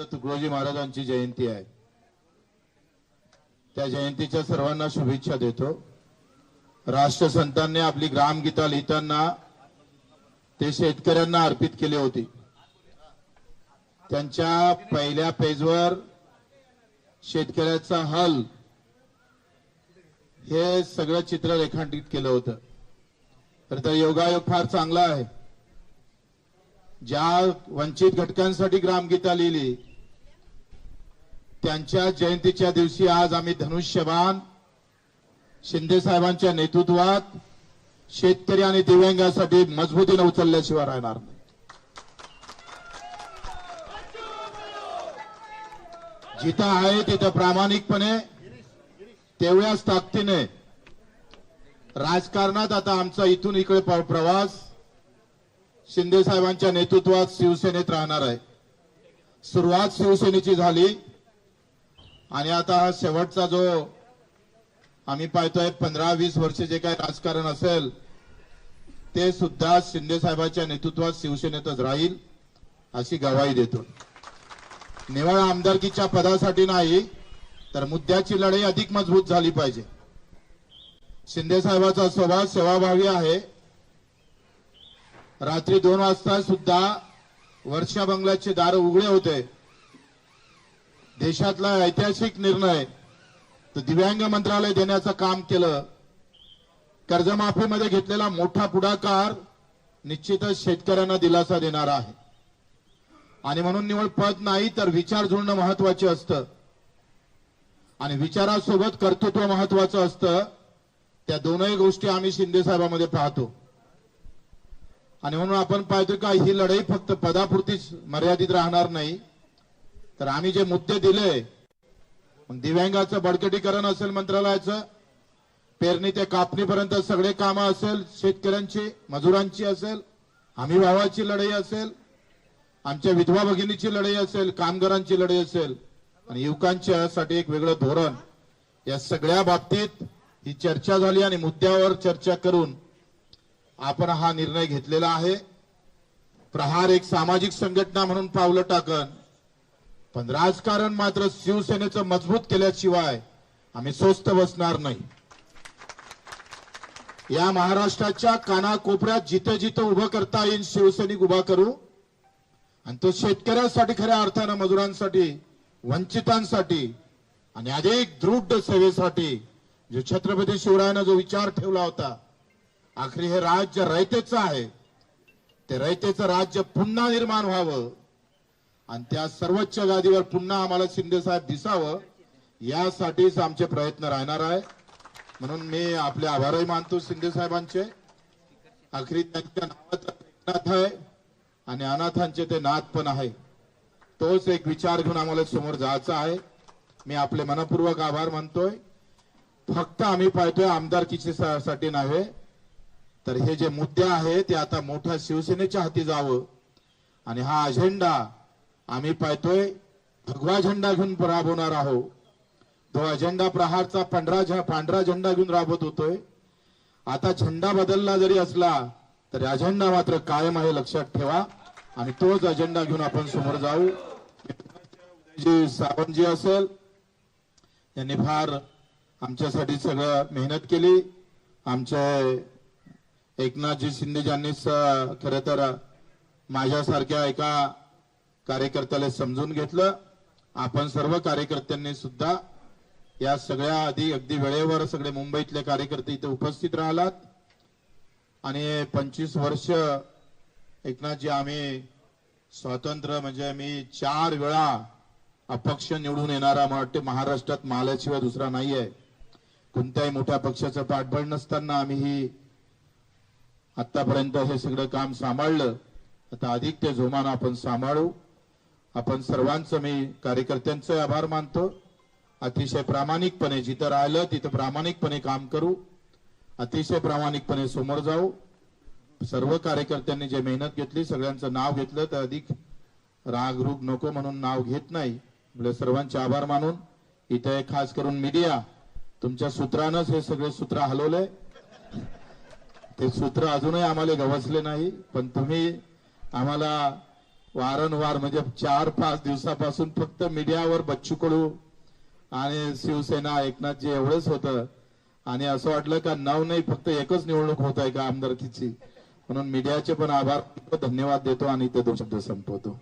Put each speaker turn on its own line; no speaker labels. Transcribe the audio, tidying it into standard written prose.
तुकडोजी महाराजांची जयंती आहे। त्या जयंतीच्या सर्वांना शुभेच्छा देतो। राष्ट्रसंतांनी आपली ग्रामगीता लिहिताना ते शेतकऱ्यांना अर्पित केली होती। त्यांच्या पहिल्या पेजवर शेतकऱ्याचा हाल हे सगळं चित्र रेखांकित केलं होतं। तर योगायोग फार चांगला आहे। ज्या वंचित घटकांसाठी ग्रामगीता लिहिली त्यांच्या जयंतीच्या दिवशी आज आम्ही धनुष्यबाण शिंदे साहेबांच्या नेतृत्वात शेतकरी आणि दिव्यांगांसाठी मजबूतीने उचलल्याशिवाय राहणार नाही। जिथं आहे तिथं प्रामाणिकपणे तेवढ्याच ताकदीने राजकारणात आता आमचा इथून इकडे प्रवास शिंदे साहेबांच्या नेतृत्वात शिवसेनेत राहणार आहे। सुरुवात शिवसेनेची झाली आणि आता हा शेवटचा जो आम्ही पाहतोय 15-20 वर्ष जे काही राजकारण असेल ते सुद्धा शिंदे साहेबांच्या नेतृत्वात शिवसेनेतच राहील अशी ग्वाही देतो। निवड आमदारकीच्या पदासाठी नाही तर मुद्द्याची लढाई अधिक मजबूत झाली पाहिजे। शिंदे साहेबांचा स्वभाव सेवाभावी आहे। रात्री 2 वाजता सुद्धा वर्षा बंगल्याचे दार उघडे होते। देशातला ऐतिहासिक निर्णय तर दिव्यांग मंत्रालय देण्याचं काम केलं। कर्जमाफीमध्ये घेतलेला मोठा पुढाकार निश्चितच शेतकऱ्यांना दिलासा देणारा आहे आणि म्हणून निवड पद नाही तर विचार जुळणं महत्वाचे असतं आणि विचारासोबत कर्तृत्व महत्वाचं असतं। त्या दोनही गोष्टी आम्ही शिंदे साहेबांमध्ये पाहतो आणि म्हणून आपण पाहतो का ही लढाई फक्त पदापुरतीच मर्यादित राहणार नाही तर आम्ही जे मुद्दे दिले मग दिव्यांगाचं बळकटीकरण असेल, मंत्रालयाचं पेरणी ते कापणीपर्यंत सगळे कामं असेल, शेतकऱ्यांची मजुरांची असेल, हमी भावाची लढाई असेल, आमच्या विधवा भगिनीची लढाई असेल, कामगारांची लढाई असेल आणि युवकांच्यासाठी एक वेगळं धोरण, या सगळ्या बाबतीत ही चर्चा झाली आणि मुद्द्यावर चर्चा करून आपण हा निर्णय घेतलेला आहे। प्रहार एक सामाजिक संघटना म्हणून पावलं टाकन पण राजकारण मात्र शिवसेनेचं मजबूत केल्याशिवाय आम्ही स्वस्थ बसणार नाही। या महाराष्ट्राच्या कानाकोपऱ्यात जिथे जिथे उभं करता येईल शिवसैनिक उभा करू आणि तो शेतकऱ्यांसाठी, खऱ्या अर्थानं मजुरांसाठी, वंचितांसाठी आणि अधिक दृढ सेवेसाठी जो छत्रपती शिवरायानं जो विचार ठेवला होता, आखरी हे राज्य रयतेचं आहे, ते रयतेचं राज्य पुन्हा निर्माण व्हावं आणि त्या सर्वोच्च गादीवर पुन्हा आम्हाला शिंदे साहेब दिसावं यासाठीच आमचे प्रयत्न राहणार आहे। म्हणून मी आपले आभारही मानतो शिंदे साहेबांचे। आखरी त्यांच्या नावाचा नाथ आहे आणि अनाथांचे ते नाथ पण आहे। तोच एक विचार घेऊन आम्हाला समोर जायचं आहे। मी आपले मनपूर्वक आभार मानतोय। फक्त आम्ही पाहतोय आमदारकीचे साठी नव्हे तर हे जे मुद्दे आहेत ते आता मोठ्या शिवसेनेच्या हाती जावं आणि हा अजेंडा आम्ही पाहतोय भगवा झेंडा घेऊन राबवणार आहोत। तो अजेंडा प्रहारचा पांढरा झेंडा घेऊन राबवत होतोय। आता झेंडा बदलला जरी असला तरी अजेंडा मात्र कायम आहे, लक्षात ठेवा आणि तोच अजेंडा घेऊन आपण समोर जाऊ। जी सावंतजी असेल यांनी फार आमच्यासाठी सगळं मेहनत केली। आमचे एकनाथजी शिंदे यांनी खरं तर माझ्यासारख्या एका कार्यकर्त्याला समजून घेतलं। आपण सर्व कार्यकर्त्यांनी सुद्धा या सगळ्या अगदी वेळेवर सगळे मुंबईतले कार्यकर्ते इथे उपस्थित राहिलात आणि 25 वर्ष एकनाथजी आम्ही स्वातंत्र्य म्हणजे मी 4 वेळा अपक्ष निवडून येणारा मला वाटते महाराष्ट्रात माल्याशिवाय दुसरा नाहीये। कोणत्याही मोठ्या पक्षाचं पाठबळ नसताना आम्ही ही आतापर्यंत हे सगळं काम सांभाळलं। आता अधिक ते जोमानं आपण सांभाळू। आपण सर्वांचं मी कार्यकर्त्यांचे आभार मानतो। अतिशय प्रामाणिकपणे जिथं राहिलं तिथं प्रामाणिकपणे काम करू, अतिशय प्रामाणिकपणे समोर जाऊ। सर्व कार्यकर्त्यांनी जे मेहनत घेतली सगळ्यांचं नाव घेतलं तर अधिक रागरूग नको म्हणून नाव घेत नाही। आपल्या सर्वांचे आभार मानून इथे खास करून मीडिया तुमच्या सूत्रानंच हे सगळे सूत्र हलवले। ते सूत्र अजूनही आम्हाला गवसले नाही पण तुम्ही आम्हाला वारंवार म्हणजे 4-5 दिवसापासून फक्त मीडियावर बच्चू कडू आणि शिवसेना एकनाथजी एवढंच होतं आणि असं वाटलं का नाही फक्त एकच निवडणूक होत आहे का आमदारकीची. म्हणून मीडियाचे पण आभार धन्यवाद देतो आणि ते 2 शब्द संपवतो.